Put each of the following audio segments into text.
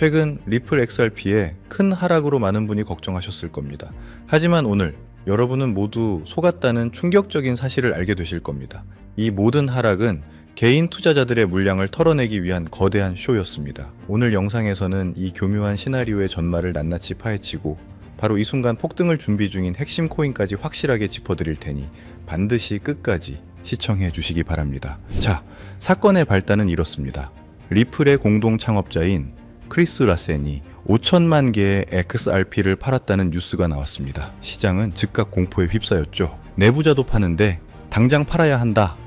최근 리플 XRP의 큰 하락으로 많은 분이 걱정하셨을 겁니다. 하지만 오늘 여러분은 모두 속았다는 충격적인 사실을 알게 되실 겁니다. 이 모든 하락은 개인 투자자들의 물량을 털어내기 위한 거대한 쇼였습니다. 오늘 영상에서는 이 교묘한 시나리오의 전말을 낱낱이 파헤치고 바로 이 순간 폭등을 준비 중인 핵심 코인까지 확실하게 짚어드릴 테니 반드시 끝까지 시청해 주시기 바랍니다. 자, 사건의 발단은 이렇습니다. 리플의 공동 창업자인 크리스 라센이 5천만 개의 XRP를 팔았다는 뉴스가 나왔습니다. 시장은 즉각 공포에 휩싸였죠. 내부자도 파는데 당장 팔아야 한다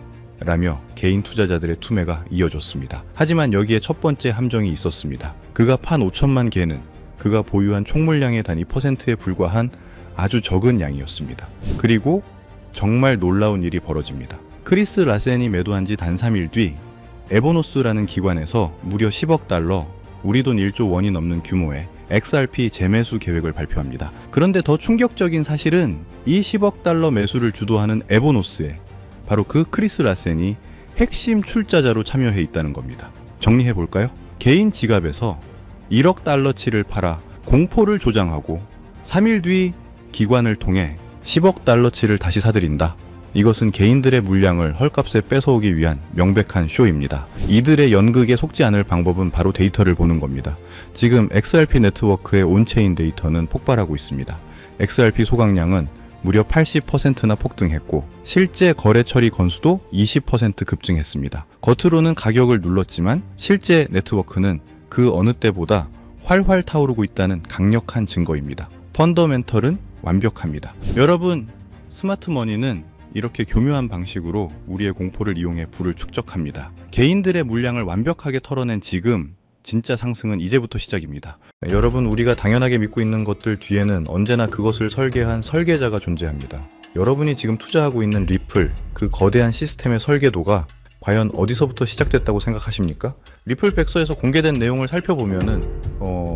라며 개인 투자자들의 투매가 이어졌습니다. 하지만 여기에 첫 번째 함정이 있었습니다. 그가 판 5천만 개는 그가 보유한 총물량의 단 2%에 불과한 아주 적은 양이었습니다. 그리고 정말 놀라운 일이 벌어집니다. 크리스 라센이 매도한 지 단 3일 뒤 에보노스라는 기관에서 무려 10억 달러, 우리 돈 1조 원이 넘는 규모의 XRP 재매수 계획을 발표합니다. 그런데 더 충격적인 사실은 이 10억 달러 매수를 주도하는 에보노스에 바로 그 크리스 라센이 핵심 출자자로 참여해 있다는 겁니다. 정리해 볼까요? 개인 지갑에서 1억 달러치를 팔아 공포를 조장하고 3일 뒤 기관을 통해 10억 달러치를 다시 사들인다. 이것은 개인들의 물량을 헐값에 뺏어오기 위한 명백한 쇼입니다. 이들의 연극에 속지 않을 방법은 바로 데이터를 보는 겁니다. 지금 XRP 네트워크의 온체인 데이터는 폭발하고 있습니다. XRP 소각량은 무려 80%나 폭등했고 실제 거래 처리 건수도 20% 급증했습니다. 겉으로는 가격을 눌렀지만 실제 네트워크는 그 어느 때보다 활활 타오르고 있다는 강력한 증거입니다. 펀더멘털은 완벽합니다. 여러분, 스마트머니는 이렇게 교묘한 방식으로 우리의 공포를 이용해 부를 축적합니다. 개인들의 물량을 완벽하게 털어낸 지금 진짜 상승은 이제부터 시작입니다. 여러분, 우리가 당연하게 믿고 있는 것들 뒤에는 언제나 그것을 설계한 설계자가 존재합니다. 여러분이 지금 투자하고 있는 리플, 그 거대한 시스템의 설계도가 과연 어디서부터 시작됐다고 생각하십니까? 리플 백서에서 공개된 내용을 살펴보면은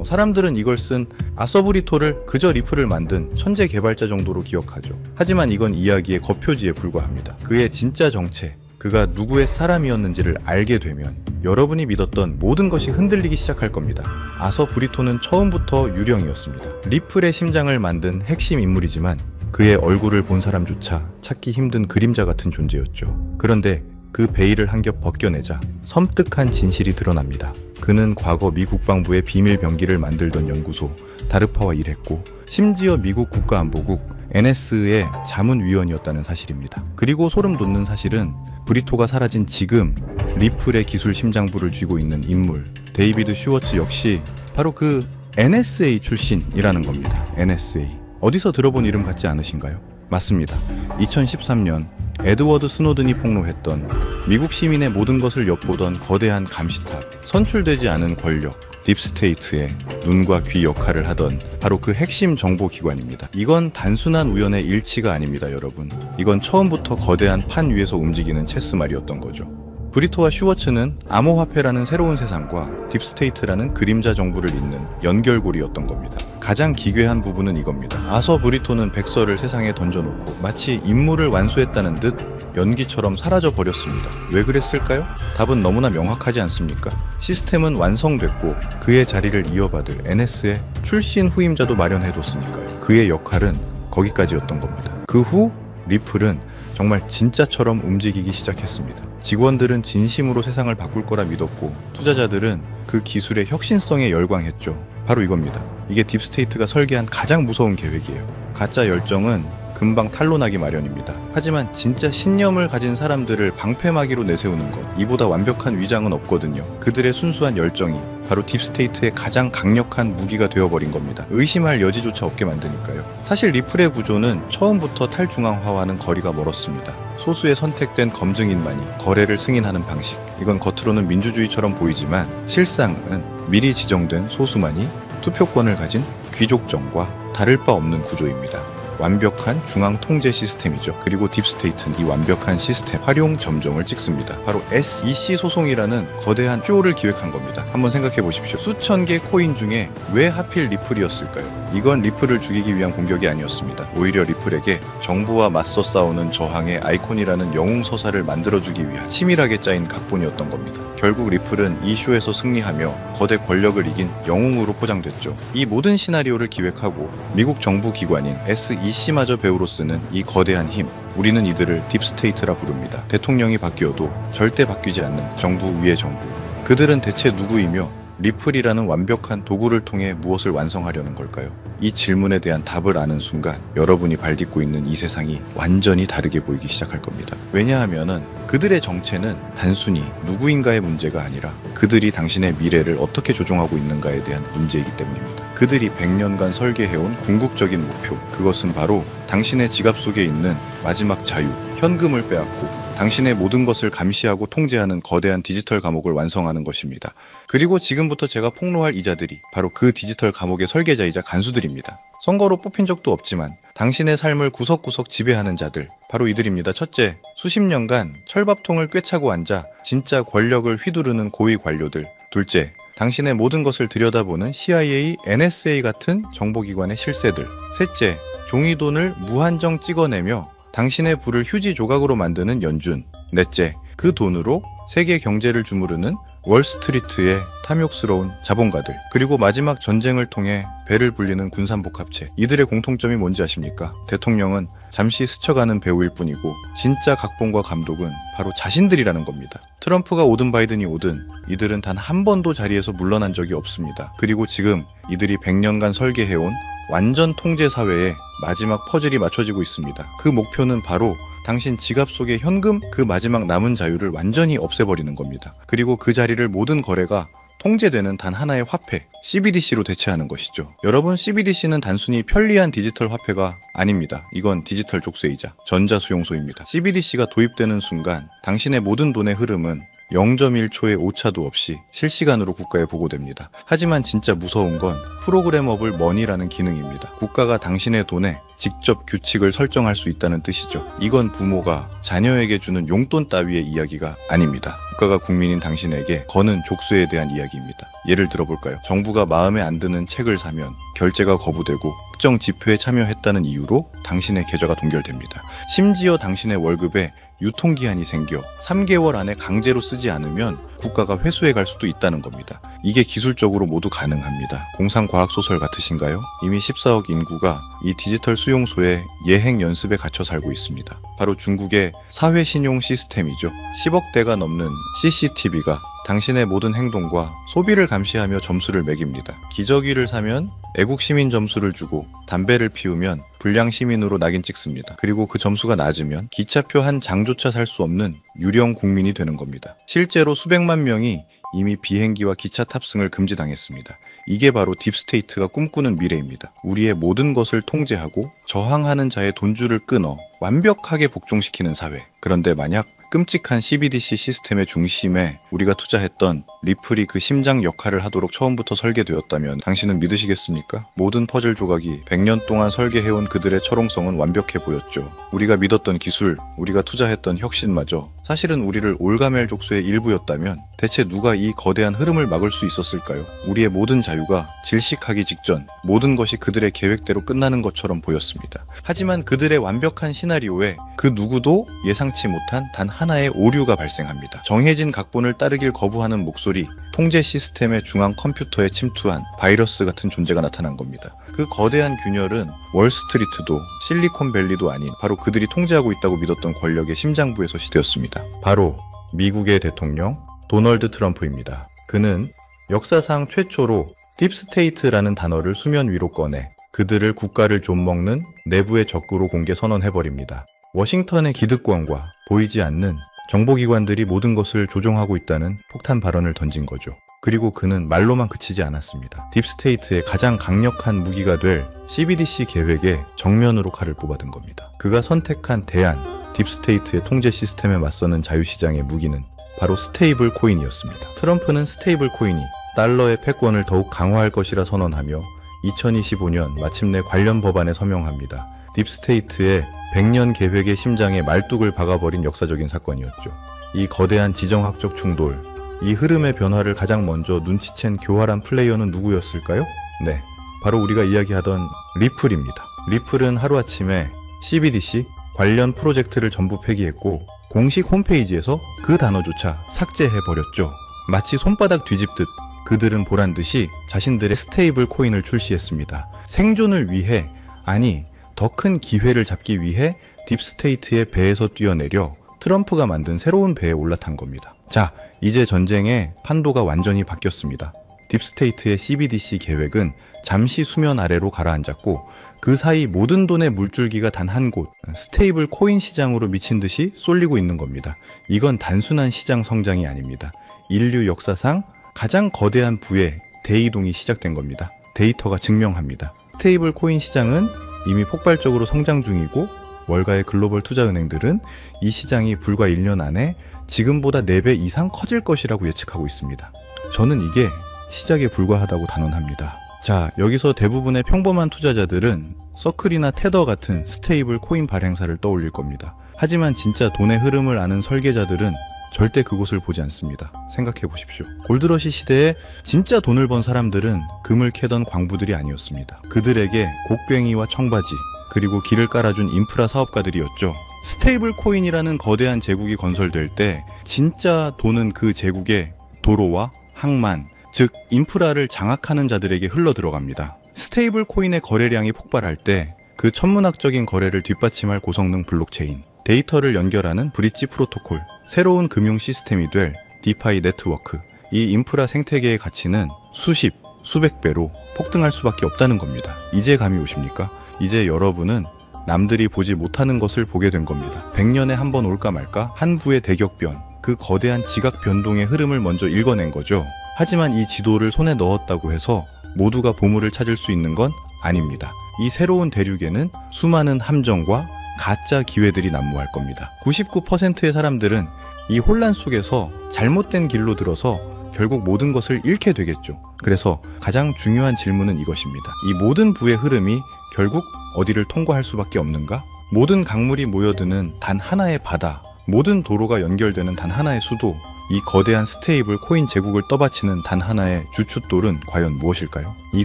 사람들은 이걸 쓴 아서브리토를 그저 리플을 만든 천재 개발자 정도로 기억하죠. 하지만 이건 이야기의 겉표지에 불과합니다. 그의 진짜 정체, 그가 누구의 사람이었는지를 알게 되면 여러분이 믿었던 모든 것이 흔들리기 시작할 겁니다. 아서브리토는 처음부터 유령이었습니다. 리플의 심장을 만든 핵심 인물이지만 그의 얼굴을 본 사람조차 찾기 힘든 그림자 같은 존재였죠. 그런데 그 베일을 한 겹 벗겨내자 섬뜩한 진실이 드러납니다. 그는 과거 미 국방부의 비밀 병기를 만들던 연구소 다르파와 일했고 심지어 미국 국가안보국 NS의 자문위원이었다는 사실입니다. 그리고 소름 돋는 사실은 브리토가 사라진 지금 리플의 기술 심장부를 쥐고 있는 인물 데이비드 슈워츠 역시 바로 그 NSA 출신이라는 겁니다. NSA. 어디서 들어본 이름 같지 않으신가요? 맞습니다. 2013년 에드워드 스노든이 폭로했던 미국 시민의 모든 것을 엿보던 거대한 감시탑, 선출되지 않은 권력, 딥스테이트의 눈과 귀 역할을 하던 바로 그 핵심 정보기관입니다. 이건 단순한 우연의 일치가 아닙니다, 여러분. 이건 처음부터 거대한 판 위에서 움직이는 체스말이었던 거죠. 브리토와 슈워츠는 암호화폐라는 새로운 세상과 딥스테이트라는 그림자 정부를 잇는 연결고리였던 겁니다. 가장 기괴한 부분은 이겁니다. 아서 브리토는 백서를 세상에 던져놓고 마치 임무를 완수했다는 듯 연기처럼 사라져 버렸습니다. 왜 그랬을까요? 답은 너무나 명확하지 않습니까? 시스템은 완성됐고 그의 자리를 이어받을 NS의 출신 후임자도 마련해뒀으니까요. 그의 역할은 거기까지였던 겁니다. 그 후 리플은 정말 진짜처럼 움직이기 시작했습니다. 직원들은 진심으로 세상을 바꿀 거라 믿었고 투자자들은 그 기술의 혁신성에 열광했죠. 바로 이겁니다. 이게 딥스테이트가 설계한 가장 무서운 계획이에요. 가짜 열정은 금방 탄로나기 마련입니다. 하지만 진짜 신념을 가진 사람들을 방패막이로 내세우는 것, 이보다 완벽한 위장은 없거든요. 그들의 순수한 열정이 바로 딥스테이트의 가장 강력한 무기가 되어버린 겁니다. 의심할 여지조차 없게 만드니까요. 사실 리플의 구조는 처음부터 탈중앙화와는 거리가 멀었습니다. 소수의 선택된 검증인만이 거래를 승인하는 방식, 이건 겉으로는 민주주의처럼 보이지만 실상은 미리 지정된 소수만이 투표권을 가진 귀족정과 다를 바 없는 구조입니다. 완벽한 중앙 통제 시스템이죠. 그리고 딥스테이트는 이 완벽한 시스템 활용 점정을 찍습니다. 바로 SEC 소송이라는 거대한 쇼를 기획한 겁니다. 한번 생각해 보십시오. 수천 개 코인 중에 왜 하필 리플이었을까요? 이건 리플을 죽이기 위한 공격이 아니었습니다. 오히려 리플에게 정부와 맞서 싸우는 저항의 아이콘이라는 영웅 서사를 만들어주기 위한 치밀하게 짜인 각본이었던 겁니다. 결국 리플은 이 쇼에서 승리하며 거대 권력을 이긴 영웅으로 포장됐죠. 이 모든 시나리오를 기획하고 미국 정부 기관인 SEC마저 배우로 쓰는 이 거대한 힘, 우리는 이들을 딥스테이트라 부릅니다. 대통령이 바뀌어도 절대 바뀌지 않는 정부 위의 정부. 그들은 대체 누구이며 리플이라는 완벽한 도구를 통해 무엇을 완성하려는 걸까요? 이 질문에 대한 답을 아는 순간 여러분이 발딛고 있는 이 세상이 완전히 다르게 보이기 시작할 겁니다. 왜냐하면은 그들의 정체는 단순히 누구인가의 문제가 아니라 그들이 당신의 미래를 어떻게 조종하고 있는가에 대한 문제이기 때문입니다. 그들이 100년간 설계해온 궁극적인 목표, 그것은 바로 당신의 지갑 속에 있는 마지막 자유, 현금을 빼앗고 당신의 모든 것을 감시하고 통제하는 거대한 디지털 감옥을 완성하는 것입니다. 그리고 지금부터 제가 폭로할 이자들이 바로 그 디지털 감옥의 설계자이자 간수들입니다. 선거로 뽑힌 적도 없지만 당신의 삶을 구석구석 지배하는 자들, 바로 이들입니다. 첫째, 수십 년간 철밥통을 꿰차고 앉아 진짜 권력을 휘두르는 고위 관료들. 둘째, 당신의 모든 것을 들여다보는 CIA, NSA 같은 정보기관의 실세들. 셋째, 종이돈을 무한정 찍어내며 당신의 부를 휴지 조각으로 만드는 연준. 넷째, 그 돈으로 세계 경제를 주무르는 월스트리트의 탐욕스러운 자본가들. 그리고 마지막 전쟁을 통해 배를 불리는 군산복합체. 이들의 공통점이 뭔지 아십니까? 대통령은 잠시 스쳐가는 배우일 뿐이고 진짜 각본과 감독은 바로 자신들이라는 겁니다. 트럼프가 오든 바이든이 오든 이들은 단 한 번도 자리에서 물러난 적이 없습니다. 그리고 지금 이들이 100년간 설계해온 완전 통제 사회에 마지막 퍼즐이 맞춰지고 있습니다. 그 목표는 바로 당신 지갑 속의 현금, 그 마지막 남은 자유를 완전히 없애버리는 겁니다. 그리고 그 자리를 모든 거래가 통제되는 단 하나의 화폐, CBDC로 대체하는 것이죠. 여러분, CBDC는 단순히 편리한 디지털 화폐가 아닙니다. 이건 디지털 족쇄이자 전자수용소입니다. CBDC가 도입되는 순간 당신의 모든 돈의 흐름은 0.1초의 오차도 없이 실시간으로 국가에 보고됩니다. 하지만 진짜 무서운 건 프로그래머블 머니라는 기능입니다. 국가가 당신의 돈에 직접 규칙을 설정할 수 있다는 뜻이죠. 이건 부모가 자녀에게 주는 용돈 따위의 이야기가 아닙니다. 국가가 국민인 당신에게 거는 족쇄에 대한 이야기입니다. 예를 들어볼까요? 정부가 마음에 안 드는 책을 사면 결제가 거부되고 특정 집회에 참여했다는 이유로 당신의 계좌가 동결됩니다. 심지어 당신의 월급에 유통기한이 생겨 3개월 안에 강제로 쓰지 않으면 국가가 회수해 갈 수도 있다는 겁니다. 이게 기술적으로 모두 가능합니다. 공상과학소설 같으신가요? 이미 14억 인구가 이 디지털 수용소의 예행 연습에 갇혀 살고 있습니다. 바로 중국의 사회신용 시스템이죠. 10억 대가 넘는 CCTV가 당신의 모든 행동과 소비를 감시하며 점수를 매깁니다. 기저귀를 사면 애국 시민 점수를 주고 담배를 피우면 불량 시민으로 낙인 찍습니다. 그리고 그 점수가 낮으면 기차표 한 장조차 살 수 없는 유령 국민이 되는 겁니다. 실제로 수백만 명이 이미 비행기와 기차 탑승을 금지당했습니다. 이게 바로 딥스테이트가 꿈꾸는 미래입니다. 우리의 모든 것을 통제하고 저항하는 자의 돈줄을 끊어 완벽하게 복종시키는 사회. 그런데 만약 끔찍한 CBDC 시스템의 중심에 우리가 투자했던 리플이 그 심장 역할을 하도록 처음부터 설계되었다면 당신은 믿으시겠습니까? 모든 퍼즐 조각이 100년 동안 설계해온 그들의 철옹성은 완벽해 보였죠. 우리가 믿었던 기술, 우리가 투자했던 혁신마저 사실은 우리를 올가멜 족쇄의 일부였다면 대체 누가 이 거대한 흐름을 막을 수 있었을까요? 우리의 모든 자유가 질식하기 직전 모든 것이 그들의 계획대로 끝나는 것처럼 보였습니다. 하지만 그들의 완벽한 시나리오에 그 누구도 예상치 못한 단 하나의 오류가 발생합니다. 정해진 각본을 따르길 거부하는 목소리, 통제 시스템의 중앙 컴퓨터에 침투한 바이러스 같은 존재가 나타난 겁니다. 그 거대한 균열은 월스트리트도 실리콘밸리도 아닌 바로 그들이 통제하고 있다고 믿었던 권력의 심장부에서 시되었습니다. 바로 미국의 대통령 도널드 트럼프입니다. 그는 역사상 최초로 딥스테이트라는 단어를 수면 위로 꺼내 그들을 국가를 좀먹는 내부의 적으로 공개 선언해버립니다. 워싱턴의 기득권과 보이지 않는 정보기관들이 모든 것을 조종하고 있다는 폭탄 발언을 던진 거죠. 그리고 그는 말로만 그치지 않았습니다. 딥스테이트의 가장 강력한 무기가 될 CBDC 계획에 정면으로 칼을 뽑아든 겁니다. 그가 선택한 대안, 딥스테이트의 통제 시스템에 맞서는 자유시장의 무기는 바로 스테이블 코인이었습니다. 트럼프는 스테이블 코인이 달러의 패권을 더욱 강화할 것이라 선언하며 2025년 마침내 관련 법안에 서명합니다. 딥스테이트의 100년 계획의 심장에 말뚝을 박아버린 역사적인 사건이었죠. 이 거대한 지정학적 충돌, 이 흐름의 변화를 가장 먼저 눈치챈 교활한 플레이어는 누구였을까요? 네, 바로 우리가 이야기하던 리플입니다. 리플은 하루아침에 CBDC 관련 프로젝트를 전부 폐기했고 공식 홈페이지에서 그 단어조차 삭제해버렸죠. 마치 손바닥 뒤집듯 그들은 보란듯이 자신들의 스테이블 코인을 출시했습니다. 생존을 위해, 아니 더 큰 기회를 잡기 위해 딥스테이트의 배에서 뛰어내려 트럼프가 만든 새로운 배에 올라탄 겁니다. 자, 이제 전쟁의 판도가 완전히 바뀌었습니다. 딥스테이트의 CBDC 계획은 잠시 수면 아래로 가라앉았고 그 사이 모든 돈의 물줄기가 단 한 곳, 스테이블 코인 시장으로 미친 듯이 쏠리고 있는 겁니다. 이건 단순한 시장 성장이 아닙니다. 인류 역사상 가장 거대한 부의 대이동이 시작된 겁니다. 데이터가 증명합니다. 스테이블 코인 시장은 이미 폭발적으로 성장 중이고 월가의 글로벌 투자은행들은 이 시장이 불과 1년 안에 지금보다 4배 이상 커질 것이라고 예측하고 있습니다. 저는 이게 시작에 불과하다고 단언합니다. 자, 여기서 대부분의 평범한 투자자들은 서클이나 테더 같은 스테이블 코인 발행사를 떠올릴 겁니다. 하지만 진짜 돈의 흐름을 아는 설계자들은 절대 그곳을 보지 않습니다. 생각해 보십시오. 골드러시 시대에 진짜 돈을 번 사람들은 금을 캐던 광부들이 아니었습니다. 그들에게 곡괭이와 청바지, 그리고 길을 깔아준 인프라 사업가들이었죠. 스테이블 코인이라는 거대한 제국이 건설될 때 진짜 돈은 그 제국의 도로와 항만, 즉 인프라를 장악하는 자들에게 흘러 들어갑니다. 스테이블 코인의 거래량이 폭발할 때 그 천문학적인 거래를 뒷받침할 고성능 블록체인, 데이터를 연결하는 브릿지 프로토콜, 새로운 금융 시스템이 될 디파이 네트워크, 이 인프라 생태계의 가치는 수십, 수백 배로 폭등할 수밖에 없다는 겁니다. 이제 감이 오십니까? 이제 여러분은 남들이 보지 못하는 것을 보게 된 겁니다. 100년에 한 번 올까 말까 한 부의 대격변, 그 거대한 지각 변동의 흐름을 먼저 읽어낸 거죠. 하지만 이 지도를 손에 넣었다고 해서 모두가 보물을 찾을 수 있는 건 아닙니다. 이 새로운 대륙에는 수많은 함정과 가짜 기회들이 난무할 겁니다. 99%의 사람들은 이 혼란 속에서 잘못된 길로 들어서 결국 모든 것을 잃게 되겠죠. 그래서 가장 중요한 질문은 이것입니다. 이 모든 부의 흐름이 결국 어디를 통과할 수밖에 없는가? 모든 강물이 모여드는 단 하나의 바다, 모든 도로가 연결되는 단 하나의 수도, 이 거대한 스테이블 코인 제국을 떠받치는 단 하나의 주춧돌은 과연 무엇일까요? 이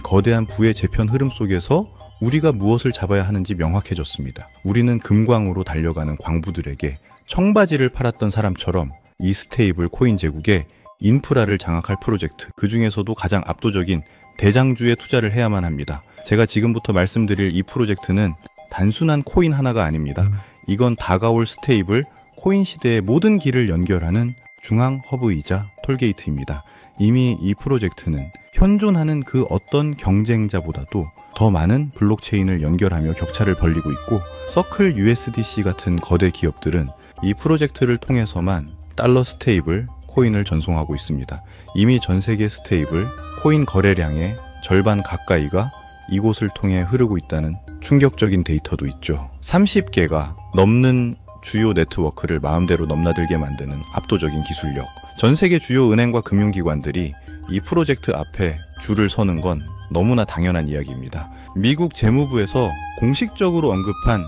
거대한 부의 재편 흐름 속에서 우리가 무엇을 잡아야 하는지 명확해졌습니다. 우리는 금광으로 달려가는 광부들에게 청바지를 팔았던 사람처럼 이 스테이블 코인 제국에 인프라를 장악할 프로젝트, 그 중에서도 가장 압도적인 대장주에 투자를 해야만 합니다. 제가 지금부터 말씀드릴 이 프로젝트는 단순한 코인 하나가 아닙니다. 이건 다가올 스테이블 코인 시대의 모든 길을 연결하는 중앙 허브이자 톨게이트입니다. 이미 이 프로젝트는 현존하는 그 어떤 경쟁자보다도 더 많은 블록체인을 연결하며 격차를 벌리고 있고, 서클 USDC 같은 거대 기업들은 이 프로젝트를 통해서만 달러 스테이블 코인을 전송하고 있습니다. 이미 전 세계 스테이블 코인 거래량의 절반 가까이가 이곳을 통해 흐르고 있다는 충격적인 데이터도 있죠. 30개가 넘는 주요 네트워크를 마음대로 넘나들게 만드는 압도적인 기술력. 전 세계 주요 은행과 금융기관들이 이 프로젝트 앞에 줄을 서는 건 너무나 당연한 이야기입니다. 미국 재무부에서 공식적으로 언급한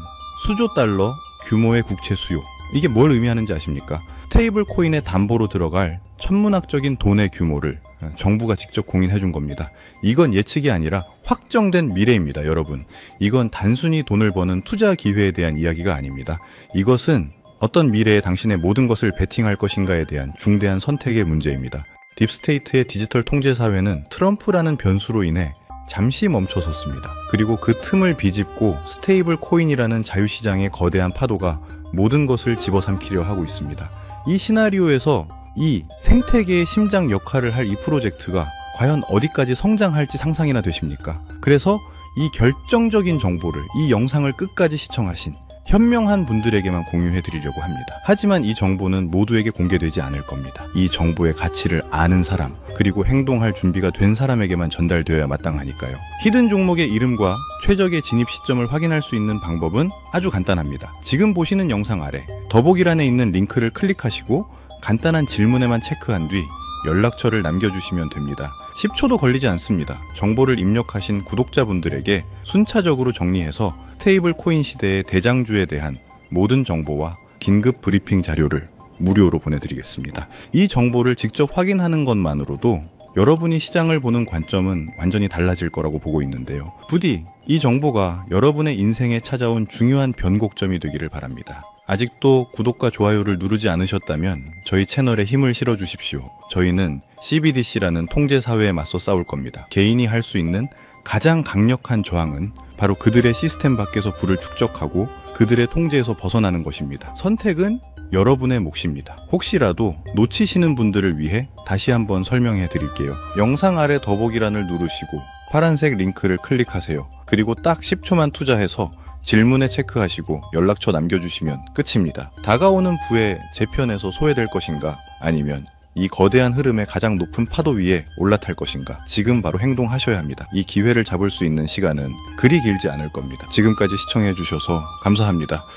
수조 달러 규모의 국채 수요. 이게 뭘 의미하는지 아십니까? 스테이블 코인의 담보로 들어갈 천문학적인 돈의 규모를 정부가 직접 공인해 준 겁니다. 이건 예측이 아니라 확정된 미래입니다, 여러분. 이건 단순히 돈을 버는 투자 기회에 대한 이야기가 아닙니다. 이것은 어떤 미래에 당신의 모든 것을 베팅할 것인가에 대한 중대한 선택의 문제입니다. 딥스테이트의 디지털 통제 사회는 트럼프라는 변수로 인해 잠시 멈춰섰습니다. 그리고 그 틈을 비집고 스테이블 코인이라는 자유시장의 거대한 파도가 모든 것을 집어삼키려 하고 있습니다. 이 시나리오에서 이 생태계의 심장 역할을 할 이 프로젝트가 과연 어디까지 성장할지 상상이나 되십니까? 그래서 이 결정적인 정보를, 이 영상을 끝까지 시청하신 현명한 분들에게만 공유해 드리려고 합니다. 하지만 이 정보는 모두에게 공개되지 않을 겁니다. 이 정보의 가치를 아는 사람, 그리고 행동할 준비가 된 사람에게만 전달되어야 마땅하니까요. 히든 종목의 이름과 최적의 진입 시점을 확인할 수 있는 방법은 아주 간단합니다. 지금 보시는 영상 아래 더보기란에 있는 링크를 클릭하시고 간단한 질문에만 체크한 뒤 연락처를 남겨주시면 됩니다. 10초도 걸리지 않습니다. 정보를 입력하신 구독자분들에게 순차적으로 정리해서 스테이블 코인 시대의 대장주에 대한 모든 정보와 긴급 브리핑 자료를 무료로 보내드리겠습니다. 이 정보를 직접 확인하는 것만으로도 여러분이 시장을 보는 관점은 완전히 달라질 거라고 보고 있는데요. 부디 이 정보가 여러분의 인생에 찾아온 중요한 변곡점이 되기를 바랍니다. 아직도 구독과 좋아요를 누르지 않으셨다면 저희 채널에 힘을 실어주십시오. 저희는 CBDC라는 통제사회에 맞서 싸울 겁니다. 개인이 할 수 있는 가장 강력한 저항은 바로 그들의 시스템 밖에서 부를 축적하고 그들의 통제에서 벗어나는 것입니다. 선택은 여러분의 몫입니다. 혹시라도 놓치시는 분들을 위해 다시 한번 설명해 드릴게요. 영상 아래 더보기란을 누르시고 파란색 링크를 클릭하세요. 그리고 딱 10초만 투자해서 질문에 체크하시고 연락처 남겨주시면 끝입니다. 다가오는 부에 제 편에서 소외될 것인가, 아니면 이 거대한 흐름의 가장 높은 파도 위에 올라탈 것인가, 지금 바로 행동하셔야 합니다. 이 기회를 잡을 수 있는 시간은 그리 길지 않을 겁니다. 지금까지 시청해 주셔서 감사합니다.